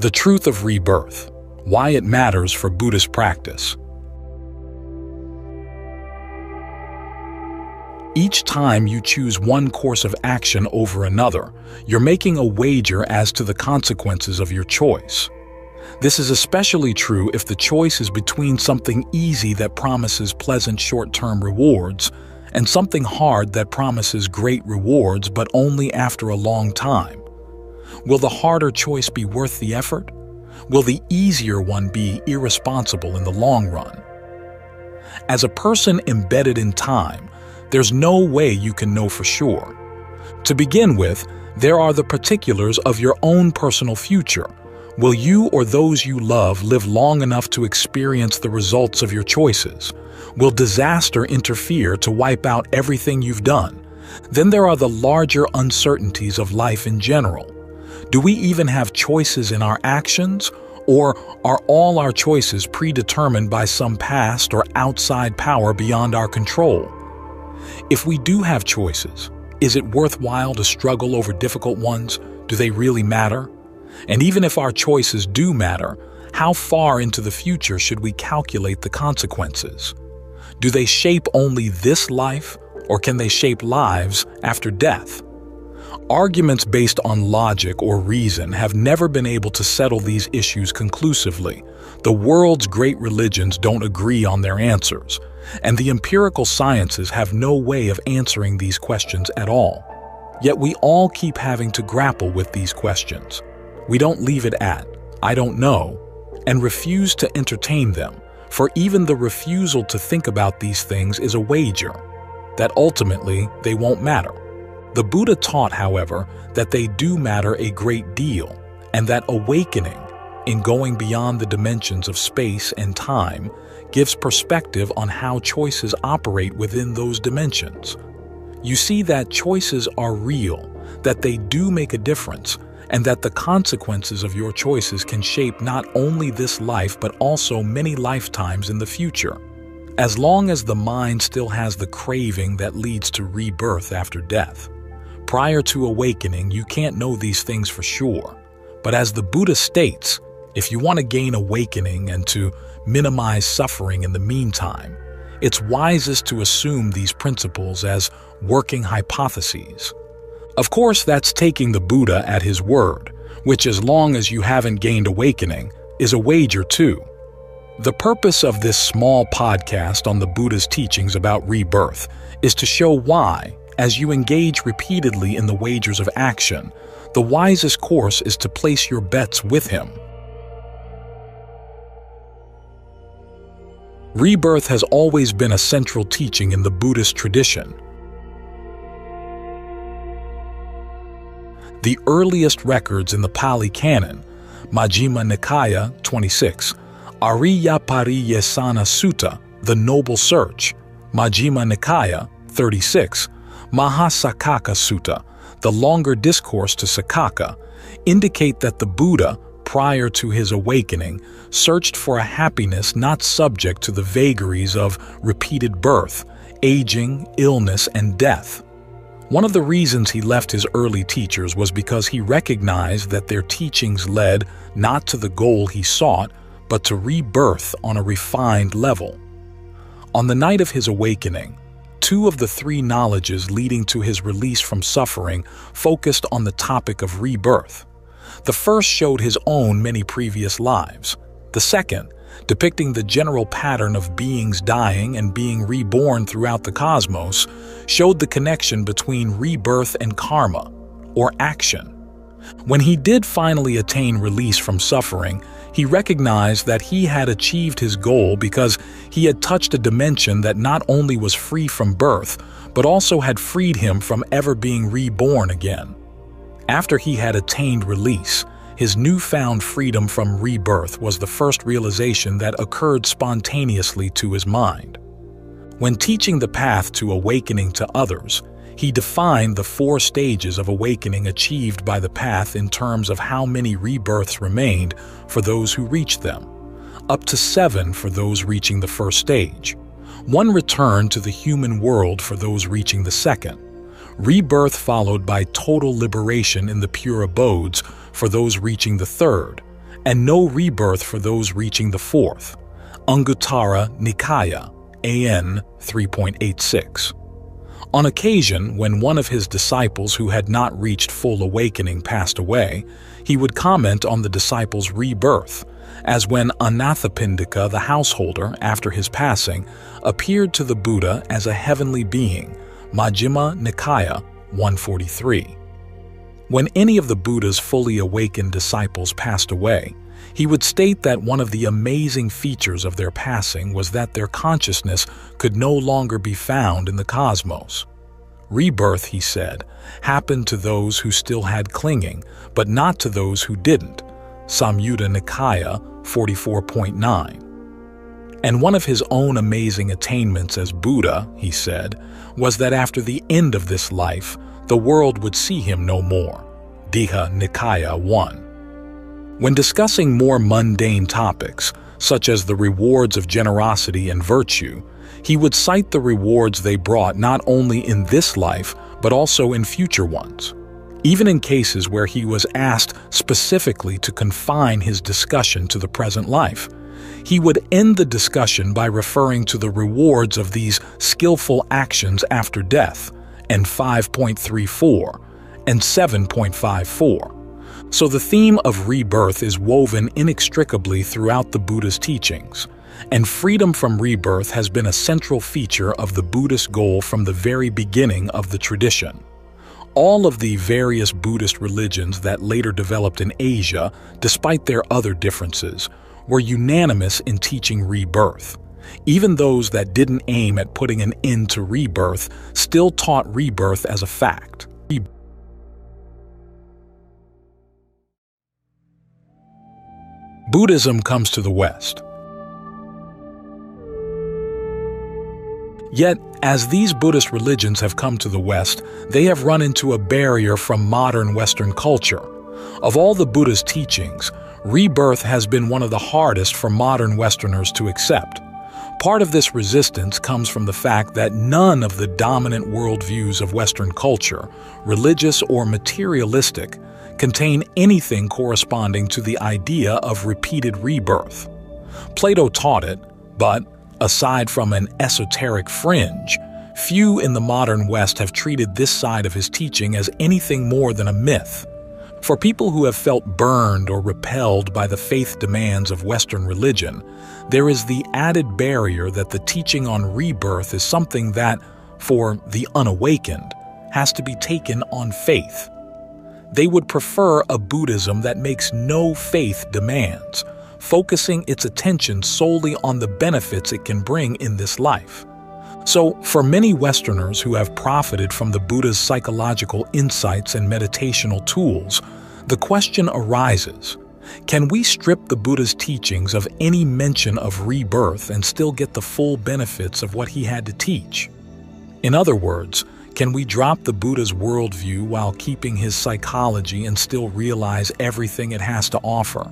The truth of rebirth. Why it matters for Buddhist practice. Each time you choose one course of action over another, you're making a wager as to the consequences of your choice. This is especially true if the choice is between something easy that promises pleasant short-term rewards and something hard that promises great rewards but only after a long time. Will the harder choice be worth the effort? Will the easier one be irresponsible in the long run? As a person embedded in time, there's no way you can know for sure. To begin with, there are the particulars of your own personal future. Will you or those you love live long enough to experience the results of your choices? Will disaster interfere to wipe out everything you've done? Then there are the larger uncertainties of life in general. Do we even have choices in our actions? Or are all our choices predetermined by some past or outside power beyond our control? If we do have choices, is it worthwhile to struggle over difficult ones? Do they really matter? And even if our choices do matter, how far into the future should we calculate the consequences? Do they shape only this life, or can they shape lives after death? Arguments based on logic or reason have never been able to settle these issues conclusively. The world's great religions don't agree on their answers, and the empirical sciences have no way of answering these questions at all. Yet we all keep having to grapple with these questions. We don't leave it at, "I don't know," and refuse to entertain them, for even the refusal to think about these things is a wager that ultimately they won't matter. The Buddha taught, however, that they do matter a great deal, and that awakening, in going beyond the dimensions of space and time, gives perspective on how choices operate within those dimensions. You see that choices are real, that they do make a difference, and that the consequences of your choices can shape not only this life but also many lifetimes in the future. As long as the mind still has the craving that leads to rebirth after death. Prior to awakening, you can't know these things for sure. But as the Buddha states, if you want to gain awakening and to minimize suffering in the meantime, it's wisest to assume these principles as working hypotheses. Of course, that's taking the Buddha at his word, which, as long as you haven't gained awakening, is a wager too. The purpose of this small podcast on the Buddha's teachings about rebirth is to show why, as you engage repeatedly in the wagers of action, the wisest course is to place your bets with him. Rebirth has always been a central teaching in the Buddhist tradition. The earliest records in the Pali Canon, Majjhima Nikaya 26, Ariyapariyesana Sutta, the Noble Search, Majjhima Nikaya 36, Mahasakaka Sutta, the longer discourse to Sakaka, indicate that the Buddha, prior to his awakening, searched for a happiness not subject to the vagaries of repeated birth, aging, illness, and death. One of the reasons he left his early teachers was because he recognized that their teachings led not to the goal he sought, but to rebirth on a refined level. On the night of his awakening, 2 of the 3 knowledges leading to his release from suffering focused on the topic of rebirth. The first showed his own many previous lives. The second, depicting the general pattern of beings dying and being reborn throughout the cosmos, showed the connection between rebirth and karma, or action. When he did finally attain release from suffering, he recognized that he had achieved his goal because he had touched a dimension that not only was free from birth, but also had freed him from ever being reborn again. After he had attained release, his newfound freedom from rebirth was the first realization that occurred spontaneously to his mind. When teaching the path to awakening to others, he defined the 4 stages of awakening achieved by the path in terms of how many rebirths remained for those who reached them, up to 7 for those reaching the first stage, 1 return to the human world for those reaching the second, rebirth followed by total liberation in the pure abodes for those reaching the third, and no rebirth for those reaching the fourth, Anguttara Nikaya, AN 3.86. On occasion, when one of his disciples who had not reached full awakening passed away, he would comment on the disciple's rebirth, as when Anathapindika, the householder, after his passing, appeared to the Buddha as a heavenly being, Majjhima Nikaya 143. When any of the Buddha's fully awakened disciples passed away, he would state that one of the amazing features of their passing was that their consciousness could no longer be found in the cosmos. Rebirth, he said, happened to those who still had clinging, but not to those who didn't, Samyutta Nikaya 44.9. And one of his own amazing attainments as Buddha, he said, was that after the end of this life, the world would see him no more, Digha Nikaya 1. When discussing more mundane topics, such as the rewards of generosity and virtue, he would cite the rewards they brought not only in this life, but also in future ones. Even in cases where he was asked specifically to confine his discussion to the present life, he would end the discussion by referring to the rewards of these skillful actions after death, and 5.34 and 7.54. So the theme of rebirth is woven inextricably throughout the Buddha's teachings, and freedom from rebirth has been a central feature of the Buddhist goal from the very beginning of the tradition. All of the various Buddhist religions that later developed in Asia, despite their other differences, were unanimous in teaching rebirth. Even those that didn't aim at putting an end to rebirth still taught rebirth as a fact. Buddhism comes to the West. Yet, as these Buddhist religions have come to the West, they have run into a barrier from modern Western culture. Of all the Buddha's teachings, rebirth has been one of the hardest for modern Westerners to accept. Part of this resistance comes from the fact that none of the dominant worldviews of Western culture, religious or materialistic, contain anything corresponding to the idea of repeated rebirth. Plato taught it, but, aside from an esoteric fringe, few in the modern West have treated this side of his teaching as anything more than a myth. For people who have felt burned or repelled by the faith demands of Western religion, there is the added barrier that the teaching on rebirth is something that, for the unawakened, has to be taken on faith. They would prefer a Buddhism that makes no faith demands, focusing its attention solely on the benefits it can bring in this life. So, for many Westerners who have profited from the Buddha's psychological insights and meditational tools, the question arises, can we strip the Buddha's teachings of any mention of rebirth and still get the full benefits of what he had to teach? In other words, can we drop the Buddha's worldview while keeping his psychology and still realize everything it has to offer?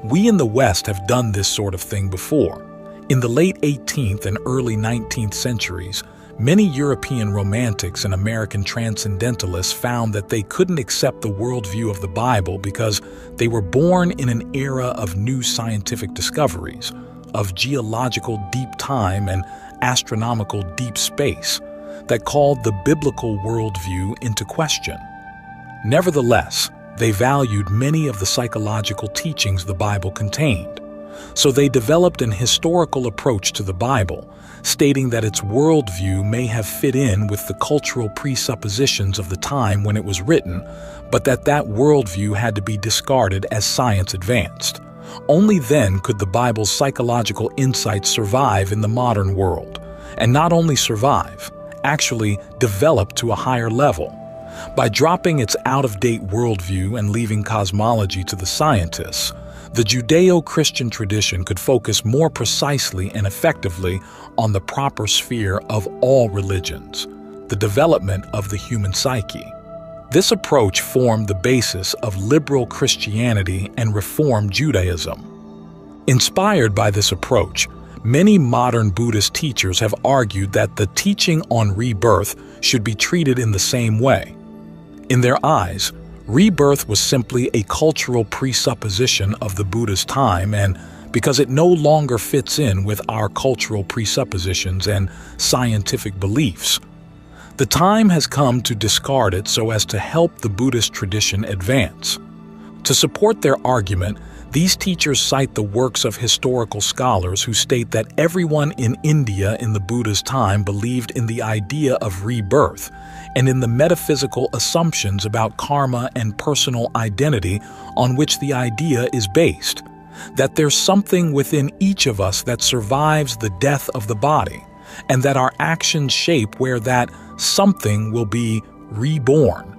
We in the West have done this sort of thing before. In the late 18th and early 19th centuries, many European romantics and American transcendentalists found that they couldn't accept the worldview of the Bible because they were born in an era of new scientific discoveries, of geological deep time and astronomical deep space, that called the biblical worldview into question. Nevertheless, they valued many of the psychological teachings the Bible contained, so they developed an historical approach to the Bible, stating that its worldview may have fit in with the cultural presuppositions of the time when it was written, but that worldview had to be discarded as science advanced. Only then could the Bible's psychological insights survive in the modern world, and not only survive, actually develop to a higher level. By dropping its out-of-date worldview and leaving cosmology to the scientists, the Judeo-Christian tradition could focus more precisely and effectively on the proper sphere of all religions, the development of the human psyche. This approach formed the basis of liberal Christianity and Reform Judaism. Inspired by this approach, many modern Buddhist teachers have argued that the teaching on rebirth should be treated in the same way. In their eyes, Rebirth was simply a cultural presupposition of the Buddha's time, and because it no longer fits in with our cultural presuppositions and scientific beliefs, the time has come to discard it so as to help the Buddhist tradition advance. To support their argument, these teachers cite the works of historical scholars who state that everyone in India in the Buddha's time believed in the idea of rebirth and in the metaphysical assumptions about karma and personal identity on which the idea is based, that there's something within each of us that survives the death of the body, and that our actions shape where that something will be reborn.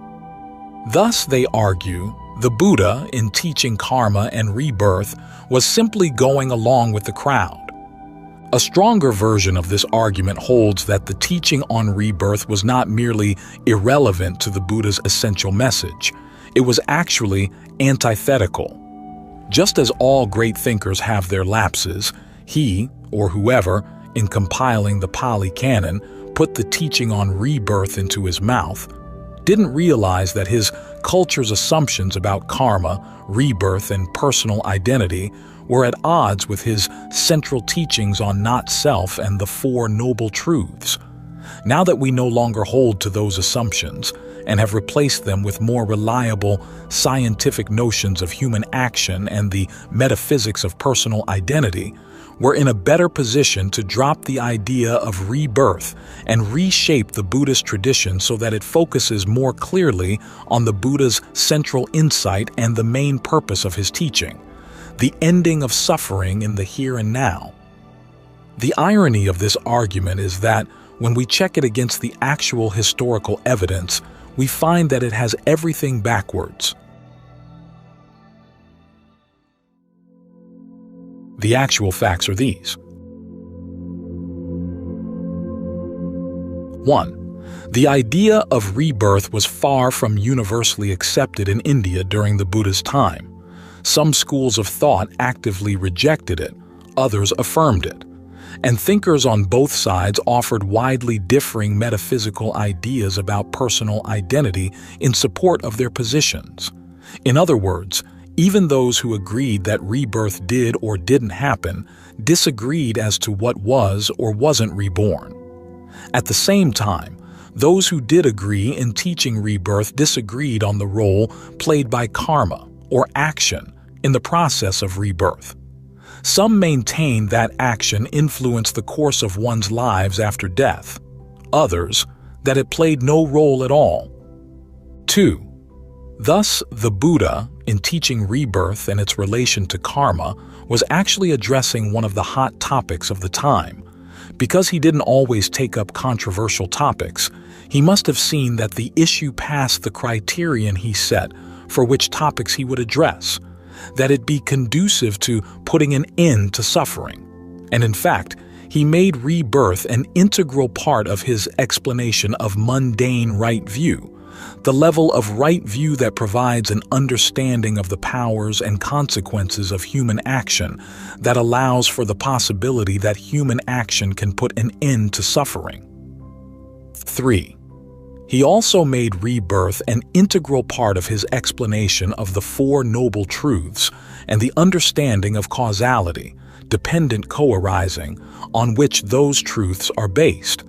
Thus, they argue, the Buddha, in teaching karma and rebirth, was simply going along with the crowd. A stronger version of this argument holds that the teaching on rebirth was not merely irrelevant to the Buddha's essential message, it was actually antithetical. Just as all great thinkers have their lapses, he, or whoever, in compiling the Pali Canon, put the teaching on rebirth into his mouth, didn't realize that his culture's assumptions about karma, rebirth, and personal identity were at odds with his central teachings on not-self and the Four Noble Truths. Now that we no longer hold to those assumptions and have replaced them with more reliable scientific notions of human action and the metaphysics of personal identity, we're in a better position to drop the idea of rebirth and reshape the Buddhist tradition so that it focuses more clearly on the Buddha's central insight and the main purpose of his teaching, the ending of suffering in the here and now. The irony of this argument is that when we check it against the actual historical evidence, we find that it has everything backwards. The actual facts are these. 1. The idea of rebirth was far from universally accepted in India during the Buddha's time. Some schools of thought actively rejected it, others affirmed it, and thinkers on both sides offered widely differing metaphysical ideas about personal identity in support of their positions. In other words, even those who agreed that rebirth did or didn't happen disagreed as to what was or wasn't reborn. At the same time, those who did agree in teaching rebirth disagreed on the role played by karma, or action, in the process of rebirth. Some maintained that action influenced the course of one's lives after death. Others, that it played no role at all. 2. Thus, the Buddha, in teaching rebirth and its relation to karma, was actually addressing one of the hot topics of the time. Because he didn't always take up controversial topics, he must have seen that the issue passed the criterion he set for which topics he would address, that it be conducive to putting an end to suffering. And in fact, he made rebirth an integral part of his explanation of mundane right view, the level of right view that provides an understanding of the powers and consequences of human action that allows for the possibility that human action can put an end to suffering. 3. He also made rebirth an integral part of his explanation of the Four Noble Truths and the understanding of causality, dependent co-arising, on which those truths are based.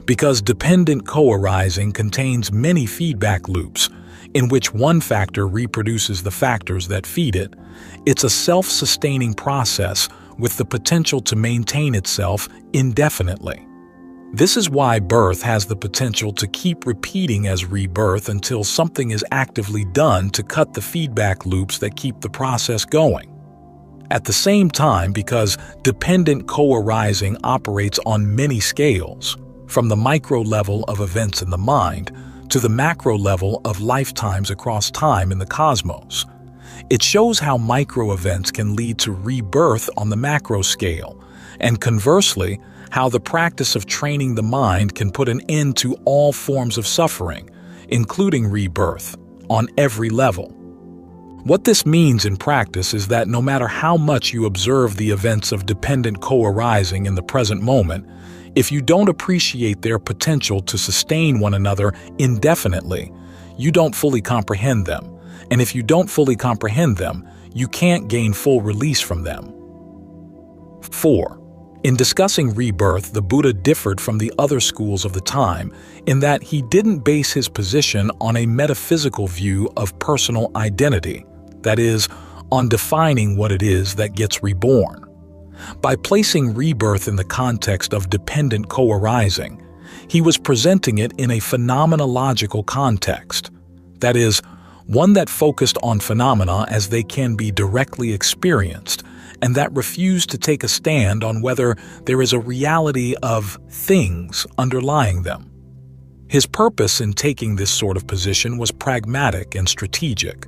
Because dependent co-arising contains many feedback loops, in which one factor reproduces the factors that feed it, it's a self-sustaining process with the potential to maintain itself indefinitely. This is why birth has the potential to keep repeating as rebirth until something is actively done to cut the feedback loops that keep the process going. At the same time, because dependent co-arising operates on many scales, from the micro level of events in the mind to the macro level of lifetimes across time in the cosmos, it shows how micro events can lead to rebirth on the macro scale, and conversely, how the practice of training the mind can put an end to all forms of suffering, including rebirth, on every level. What this means in practice is that no matter how much you observe the events of dependent co-arising in the present moment, if you don't appreciate their potential to sustain one another indefinitely, you don't fully comprehend them, and if you don't fully comprehend them, you can't gain full release from them. 4. In discussing rebirth, the Buddha differed from the other schools of the time in that he didn't base his position on a metaphysical view of personal identity, that is, on defining what it is that gets reborn. By placing rebirth in the context of dependent co-arising, he was presenting it in a phenomenological context, that is, one that focused on phenomena as they can be directly experienced, and that refused to take a stand on whether there is a reality of things underlying them. His purpose in taking this sort of position was pragmatic and strategic.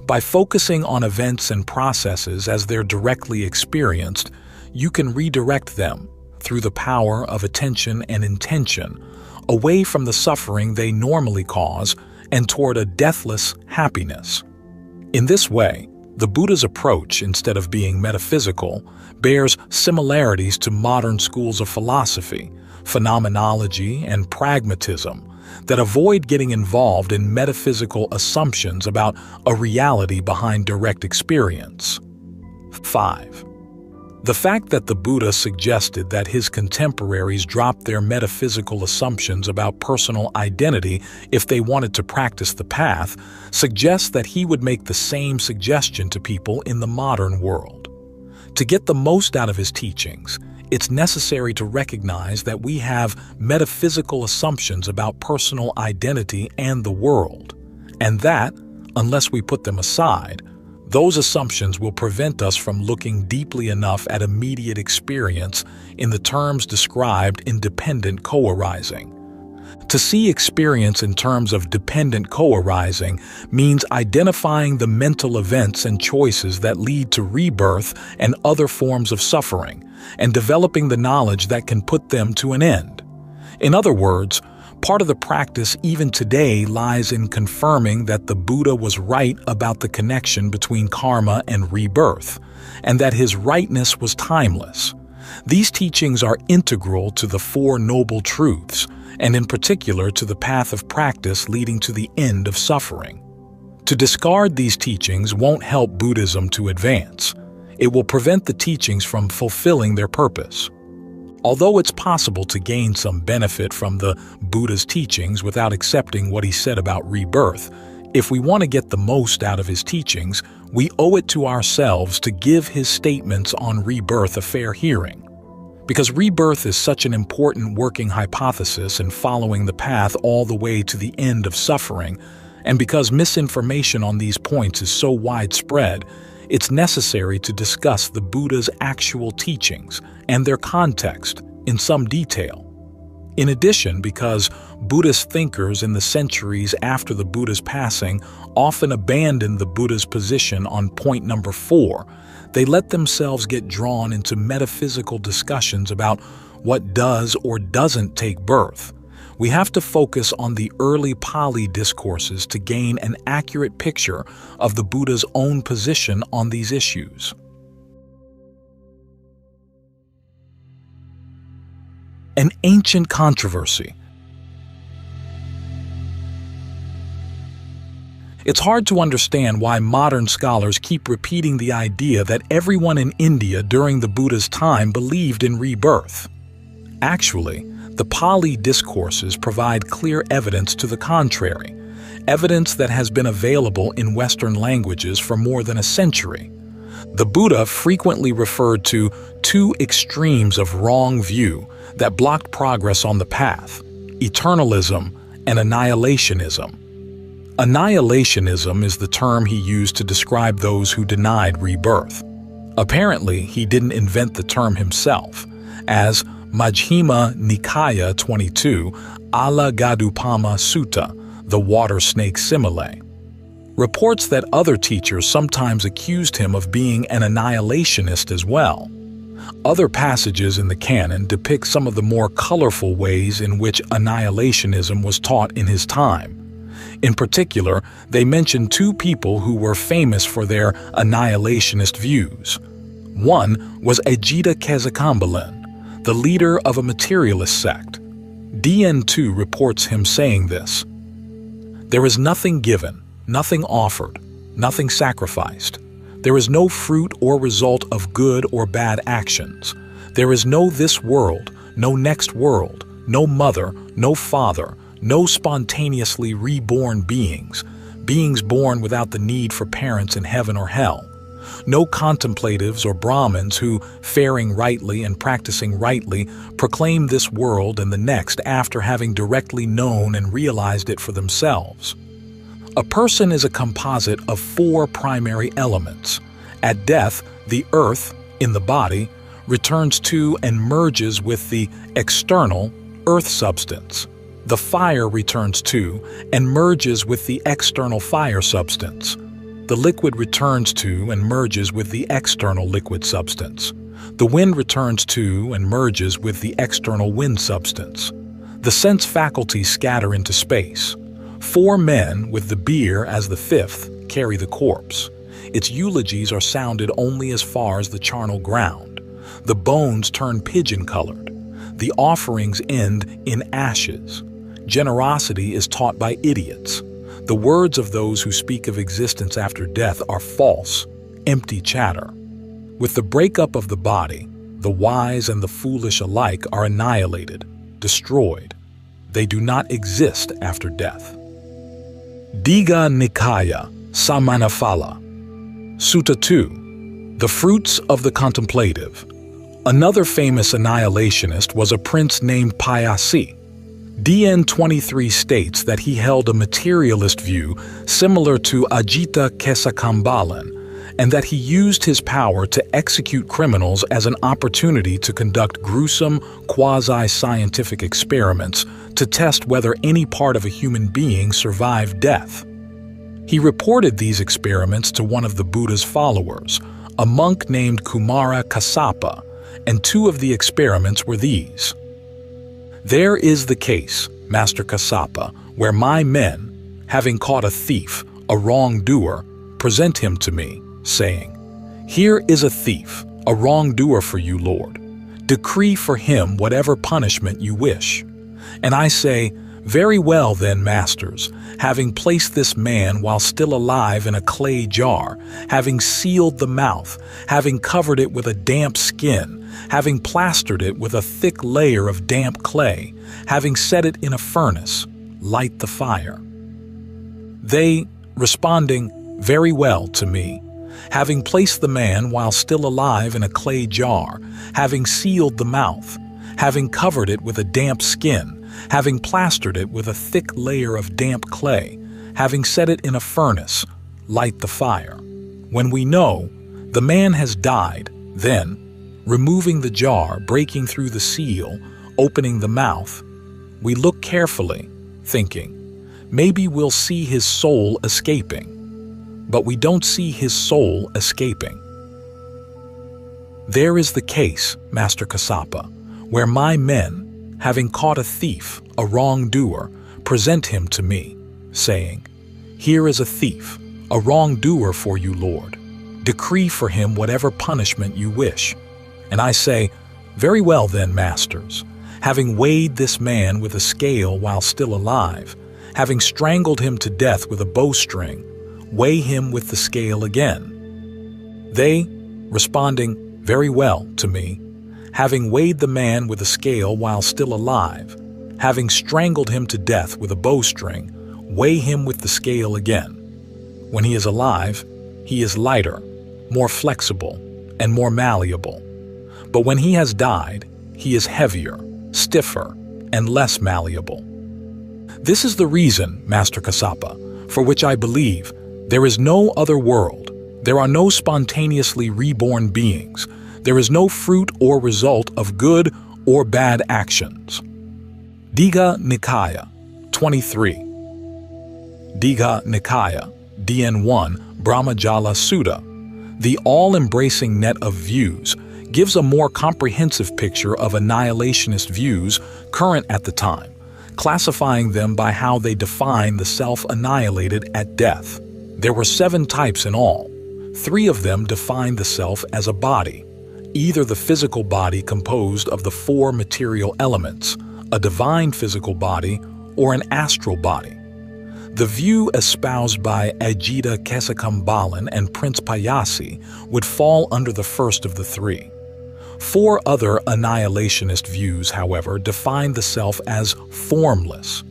By focusing on events and processes as they're directly experienced, you can redirect them, through the power of attention and intention, away from the suffering they normally cause and toward a deathless happiness. In this way, the Buddha's approach, instead of being metaphysical, bears similarities to modern schools of philosophy, phenomenology, and pragmatism that avoid getting involved in metaphysical assumptions about a reality behind direct experience. 5. The fact that the Buddha suggested that his contemporaries drop their metaphysical assumptions about personal identity if they wanted to practice the path suggests that he would make the same suggestion to people in the modern world. To get the most out of his teachings, it's necessary to recognize that we have metaphysical assumptions about personal identity and the world, and that, unless we put them aside, those assumptions will prevent us from looking deeply enough at immediate experience in the terms described in dependent co-arising. To see experience in terms of dependent co-arising means identifying the mental events and choices that lead to rebirth and other forms of suffering, and developing the knowledge that can put them to an end. In other words, part of the practice even today lies in confirming that the Buddha was right about the connection between karma and rebirth, and that his rightness was timeless. These teachings are integral to the Four Noble Truths, and in particular to the path of practice leading to the end of suffering. To discard these teachings won't help Buddhism to advance. It will prevent the teachings from fulfilling their purpose. Although it's possible to gain some benefit from the Buddha's teachings without accepting what he said about rebirth, if we want to get the most out of his teachings, we owe it to ourselves to give his statements on rebirth a fair hearing. Because rebirth is such an important working hypothesis in following the path all the way to the end of suffering, and because misinformation on these points is so widespread, it's necessary to discuss the Buddha's actual teachings and their context in some detail. In addition, because Buddhist thinkers in the centuries after the Buddha's passing often abandoned the Buddha's position on point number 4, they let themselves get drawn into metaphysical discussions about what does or doesn't take birth. We have to focus on the early Pali discourses to gain an accurate picture of the Buddha's own position on these issues. An ancient controversy. It's hard to understand why modern scholars keep repeating the idea that everyone in India during the Buddha's time believed in rebirth. Actually, the Pali discourses provide clear evidence to the contrary, evidence that has been available in Western languages for more than a century. The Buddha frequently referred to two extremes of wrong view that blocked progress on the path: eternalism and annihilationism. Annihilationism is the term he used to describe those who denied rebirth. Apparently, he didn't invent the term himself, as Majjhima Nikaya 22, Alagadupama Sutta, the water snake simile, reports that other teachers sometimes accused him of being an annihilationist as well. Other passages in the canon depict some of the more colorful ways in which annihilationism was taught in his time. In particular, they mention two people who were famous for their annihilationist views. One was Ajita Kesakambalan, the leader of a materialist sect. DN2 reports him saying this: "There is nothing given, nothing offered. nothing sacrificed. There is no fruit or result of good or bad actions. There is no this world, no next world, no mother, no father, no spontaneously reborn beings, beings born without the need for parents in heaven or hell. No contemplatives or Brahmins who, faring rightly and practicing rightly, proclaim this world and the next after having directly known and realized it for themselves. A person is a composite of four primary elements. At death, the earth, in the body, returns to and merges with the external earth substance. The fire returns to and merges with the external fire substance. The liquid returns to and merges with the external liquid substance. The wind returns to and merges with the external wind substance. The sense faculties scatter into space. Four men, with the bier as the fifth, carry the corpse. Its eulogies are sounded only as far as the charnel ground. The bones turn pigeon-colored. The offerings end in ashes. Generosity is taught by idiots. The words of those who speak of existence after death are false, empty chatter. With the breakup of the body, the wise and the foolish alike are annihilated, destroyed. They do not exist after death. Digha Nikaya Samanaphala. Sutta 2. The Fruits of the Contemplative. Another famous annihilationist was a prince named Payasi. DN 23 states that he held a materialist view similar to Ajita Kesakambalan, and that he used his power to execute criminals as an opportunity to conduct gruesome, quasi-scientific experiments to test whether any part of a human being survived death. He reported these experiments to one of the Buddha's followers, a monk named Kumara Kassapa, and two of the experiments were these. There is the case, Master Kassapa, where my men, having caught a thief, a wrongdoer, present him to me, saying, Here is a thief, a wrongdoer for you, Lord. Decree for him whatever punishment you wish. And I say, Very well then, masters, having placed this man while still alive in a clay jar, having sealed the mouth, having covered it with a damp skin, having plastered it with a thick layer of damp clay, having set it in a furnace, light the fire. They, responding, Very well to me, having placed the man while still alive in a clay jar, having sealed the mouth, having covered it with a damp skin, having plastered it with a thick layer of damp clay, having set it in a furnace, light the fire. When we know the man has died, then, removing the jar, breaking through the seal, opening the mouth, we look carefully, thinking, maybe we'll see his soul escaping. But we don't see his soul escaping. There is the case, Master Kassapa, where my men, having caught a thief, a wrongdoer, present him to me, saying, Here is a thief, a wrongdoer for you, Lord. Decree for him whatever punishment you wish. And I say, Very well then, masters, having weighed this man with a scale while still alive, having strangled him to death with a bowstring, weigh him with the scale again. They, responding, Very well to me, having weighed the man with a scale while still alive, having strangled him to death with a bowstring, weigh him with the scale again. When he is alive, he is lighter, more flexible, and more malleable. But when he has died, he is heavier, stiffer, and less malleable. This is the reason, Master Kassapa, for which I believe there is no other world, there are no spontaneously reborn beings, there is no fruit or result of good or bad actions. Digha Nikaya 23. Digha Nikaya, DN1, Brahmajala Sutta. The all-embracing net of views gives a more comprehensive picture of annihilationist views current at the time, classifying them by how they define the self annihilated at death. There were 7 types in all. 3 of them defined the self as a body, either the physical body composed of the 4 material elements, a divine physical body, or an astral body. The view espoused by Ajita Kesakambalan and Prince Payasi would fall under the first of the three. 4 other annihilationist views, however, define the self as formless,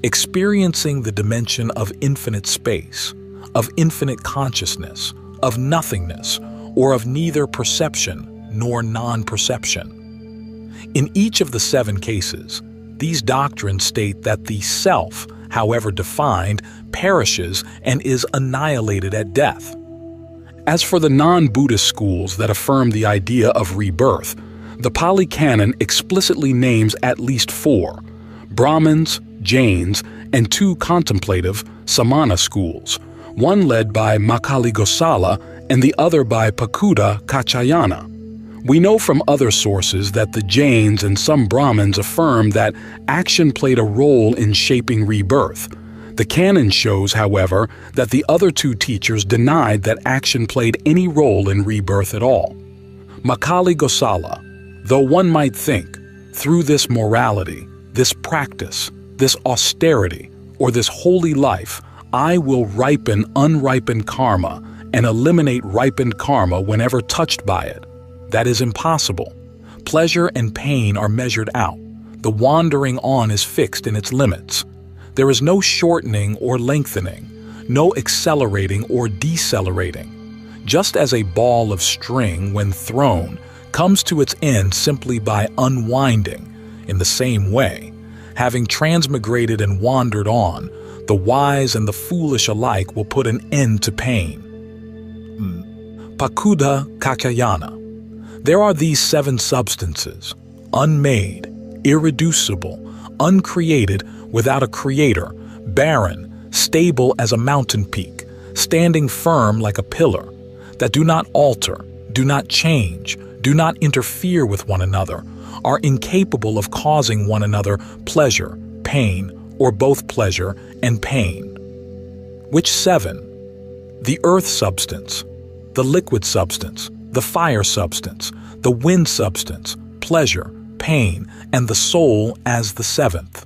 experiencing the dimension of infinite space, of infinite consciousness, of nothingness, or of neither perception nor non-perception. In each of the 7 cases, these doctrines state that the self, however defined, perishes and is annihilated at death. As for the non-Buddhist schools that affirm the idea of rebirth, the Pali Canon explicitly names at least 4: Brahmins, Jains, and 2 contemplative Samana schools, one led by Makali Gosala and the other by Pakuda Kachayana. We know from other sources that the Jains and some Brahmins affirm that action played a role in shaping rebirth. The canon shows, however, that the other 2 teachers denied that action played any role in rebirth at all. Makali Gosala, though one might think, through this morality, this practice, this austerity, or this holy life, I will ripen unripened karma and eliminate ripened karma whenever touched by it. That is impossible. Pleasure and pain are measured out. The wandering on is fixed in its limits. There is no shortening or lengthening, no accelerating or decelerating. Just as a ball of string, when thrown, comes to its end simply by unwinding, in the same way, having transmigrated and wandered on, the wise and the foolish alike will put an end to pain. Pakuda Kakayana. There are these 7 substances, unmade, irreducible, uncreated, without a creator, barren, stable as a mountain peak, standing firm like a pillar, that do not alter, do not change, do not interfere with one another, are incapable of causing one another pleasure, pain, or both pleasure and pain. Which 7? The earth substance, the liquid substance, the fire substance, the wind substance, pleasure, pain, and the soul as the 7th.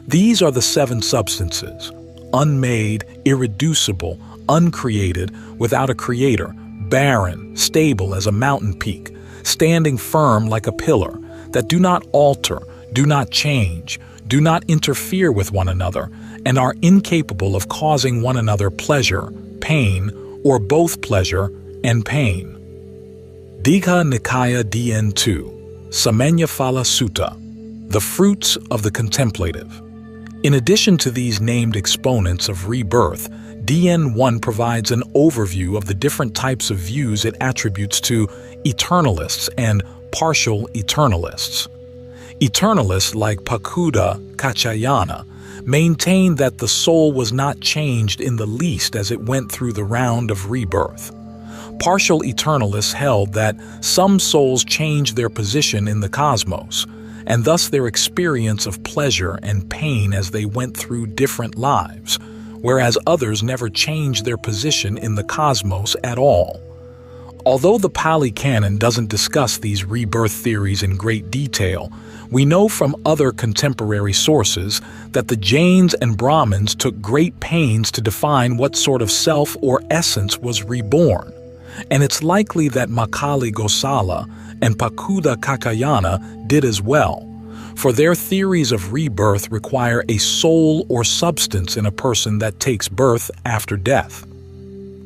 These are the 7 substances, unmade, irreducible, uncreated, without a creator, barren, stable as a mountain peak, standing firm like a pillar, that do not alter, do not change, do not interfere with one another, and are incapable of causing one another pleasure, pain, or both pleasure and pain. Digha Nikaya DN2, Samanyaphala Sutta, the fruits of the contemplative. In addition to these named exponents of rebirth, DN1 provides an overview of the different types of views it attributes to eternalists and partial eternalists. Eternalists like Pakuda Kachayana maintain that the soul was not changed in the least as it went through the round of rebirth. Partial eternalists held that some souls changed their position in the cosmos, and thus their experience of pleasure and pain as they went through different lives, whereas others never changed their position in the cosmos at all. Although the Pali Canon doesn't discuss these rebirth theories in great detail, we know from other contemporary sources that the Jains and Brahmins took great pains to define what sort of self or essence was reborn, and it's likely that Makali Gosala and Pakuda Kakayana did as well, for their theories of rebirth require a soul or substance in a person that takes birth after death.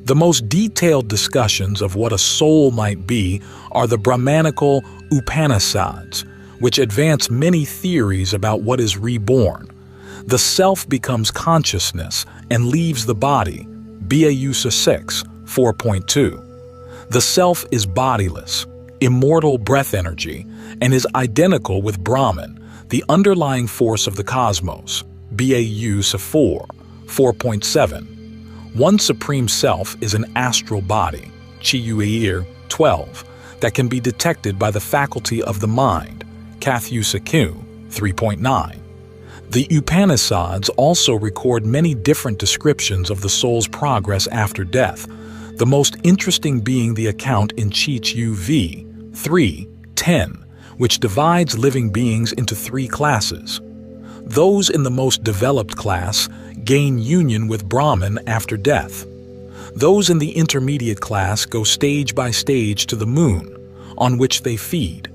The most detailed discussions of what a soul might be are the Brahmanical Upanishads, which advance many theories about what is reborn. The self becomes consciousness and leaves the body, Bausa 6, 4.2. The self is bodiless, immortal breath energy, and is identical with Brahman, the underlying force of the cosmos, Bausa 4, 4.7. One supreme self is an astral body, Chiyuir 12, that can be detected by the faculty of the mind, Kathusa Q 3.9. The Upanishads also record many different descriptions of the soul's progress after death, the most interesting being the account in Chichu V 3:10, which divides living beings into 3 classes. Those in the most developed class gain union with Brahman after death. Those in the intermediate class go stage by stage to the moon, on which they feed.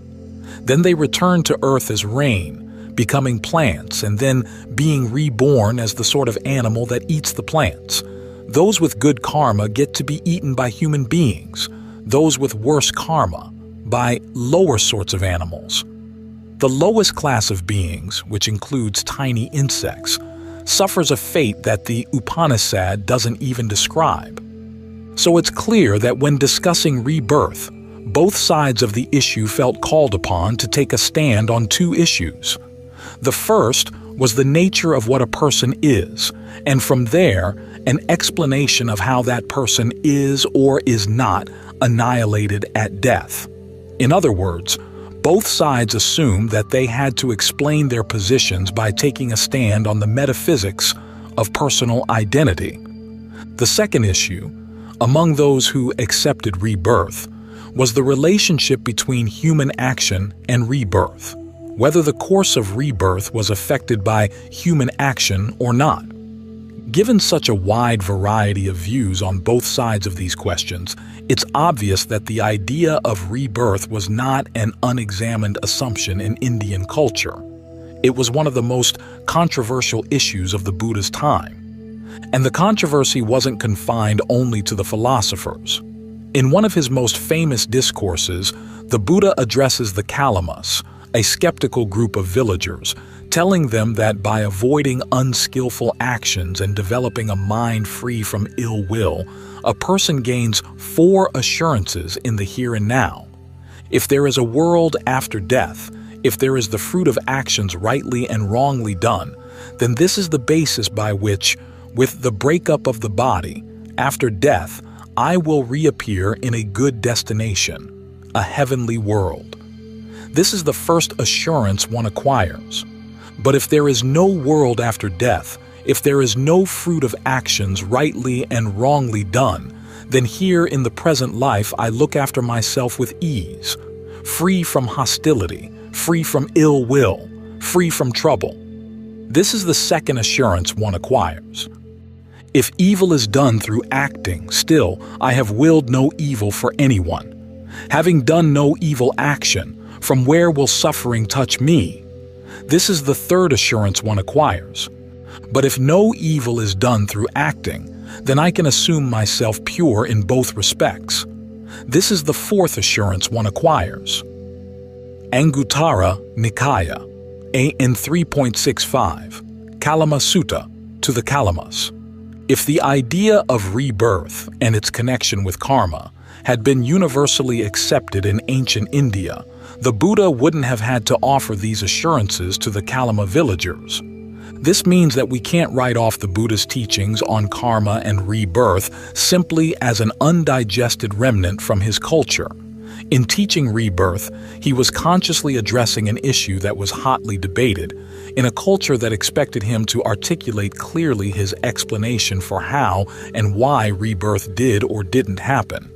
Then they return to earth as rain, becoming plants and then being reborn as the sort of animal that eats the plants. Those with good karma get to be eaten by human beings, those with worse karma by lower sorts of animals. The lowest class of beings, which includes tiny insects, suffers a fate that the Upanishad doesn't even describe. So it's clear that when discussing rebirth, both sides of the issue felt called upon to take a stand on two issues. The first was the nature of what a person is, and from there, an explanation of how that person is or is not annihilated at death. In other words, both sides assumed that they had to explain their positions by taking a stand on the metaphysics of personal identity. The second issue, among those who accepted rebirth, was the relationship between human action and rebirth, whether the course of rebirth was affected by human action or not. Given such a wide variety of views on both sides of these questions, it's obvious that the idea of rebirth was not an unexamined assumption in Indian culture. It was one of the most controversial issues of the Buddha's time. And the controversy wasn't confined only to the philosophers. In one of his most famous discourses, the Buddha addresses the Kalamas, a skeptical group of villagers, telling them that by avoiding unskillful actions and developing a mind free from ill will, a person gains 4 assurances in the here and now. If there is a world after death, if there is the fruit of actions rightly and wrongly done, then this is the basis by which, with the breakup of the body, after death, I will reappear in a good destination, a heavenly world. This is the first assurance one acquires. But if there is no world after death, if there is no fruit of actions rightly and wrongly done, then here in the present life I look after myself with ease, free from hostility, free from ill will, free from trouble. This is the second assurance one acquires. If evil is done through acting, still I have willed no evil for anyone. Having done no evil action, from where will suffering touch me? This is the third assurance one acquires. But if no evil is done through acting, then I can assume myself pure in both respects. This is the fourth assurance one acquires. Anguttara Nikaya, AN 3.65, Kalama Sutta, to the Kalamas. If the idea of rebirth and its connection with karma had been universally accepted in ancient India, the Buddha wouldn't have had to offer these assurances to the Kalama villagers. This means that we can't write off the Buddha's teachings on karma and rebirth simply as an undigested remnant from his culture. In teaching rebirth, he was consciously addressing an issue that was hotly debated, in a culture that expected him to articulate clearly his explanation for how and why rebirth did or didn't happen.